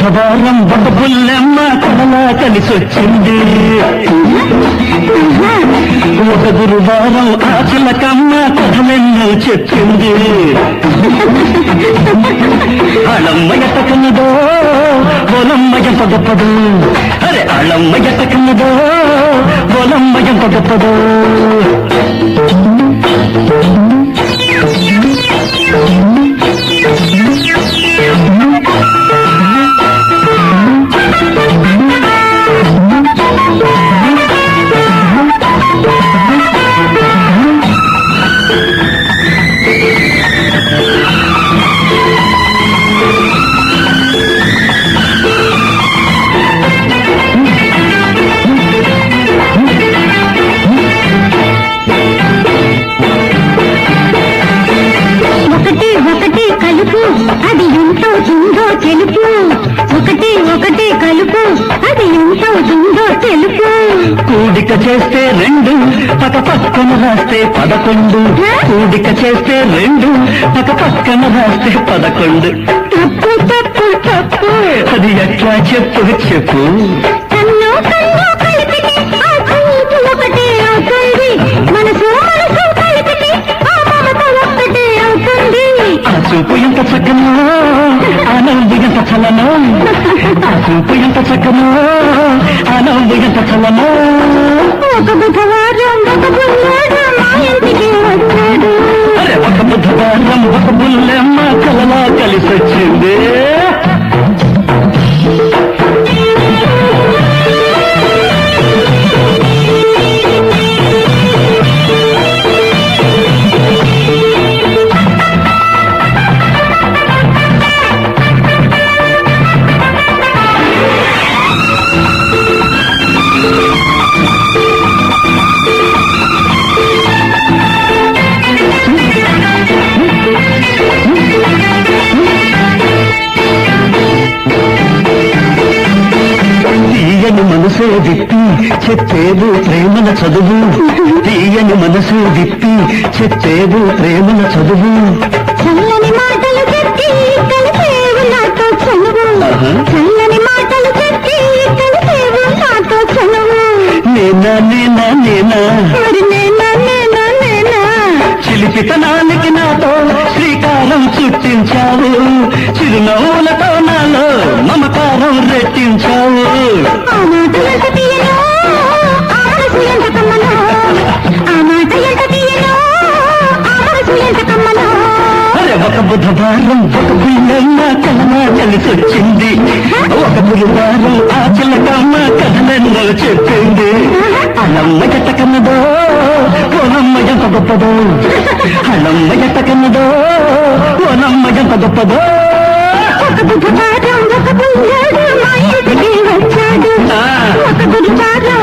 బుధవారం ఒక బుల్లెమ్మ కథలా కలిసొచ్చింది. ఒక గురువారం ఆ చిలకమ్మ కథలెన్నో చెప్పింది. ఆళమ్మ ఎట్టకన్నదో బోలమ్మ ఎంత గొప్పదో, అరే ఆళమ్మ ఎట్టకన్నదో బోలమ్మ ఎంత గొప్పదో. అది ఎంతో తుందో తెలుపు, ఒకటి ఒకటి కలుపు, అది ఎంతో తుందో తెలుపు. కూడిక చేస్తే 2 పక్క పక్కన రాస్తే 11. కూడిక చేస్తే 2 పక్క పక్కన రాస్తే 11. తప్పు తప్పు తప్పు, అది ఎట్లా చెప్పు చెప్పు. కన్ను కన్ను కలిపితే ఆ చూపు ఒకటే అవుతుంది, మనసు మనసు కలిపితే ఆ మమత ఒక్కటే అవుతుంది. ఆ చూపు ఎంత చక్కనో, ఆ నవ్వు ఎంత చలనో. ఆ చూపు ఎంత చక్కనో, ఆ నవ్వు ఎంత చలనో. ఒక బుధవారం ఒక బుల్లాడు మా ఇంటికి వచ్చాడు. అరే ఒక బుధవారం ఒక బుల్లెమ్మ కలలా కలిసొచ్చింది. తీయని మనసే విప్పి చెప్పేవు ప్రేమల చదువు. తీయని మనసే విప్పి చెప్పేవు ప్రేమల చదువు. చల్లని మాటలు చెప్పి కలిపేవు నాతో చనువు, చల్లని మాటలు చెప్పి కలిపేవు నాతో చనువు. నేనా నేనా నేనా మరి నేనా నేనా నేనా, చిలిపితనానికి నాతో శ్రీకారం చుట్టించావు. చిరునవ్వులతో నాలో మమకారం రెట్టించావు. ఆ మాట ఎంత తీయనో, ఆ మనసు ఎంత కమ్మనో. ఆ మాట ఎంత తీయనో, ఆ మనసు ఎంత కమ్మనో. అరే ఒక బుధవారం ఒక బుల్లెమ్మ కథలా కలిసొచ్చింది. ఒక గురువారం ఆ చిలకమ్మ కథలెన్నో చెప్పింది. అలమ్మ ఎట్టకన్నదో ఓనమ్మ ఎంత గొప్పదో, అలమ్మ ఎట్టకన్నదో ఓనమ్మ ఎంత గొప్పదో. ఒక బుధవారం ఒక బుల్లాడు మా ఇంటికి వచ్చాడు. ఒక గురువారం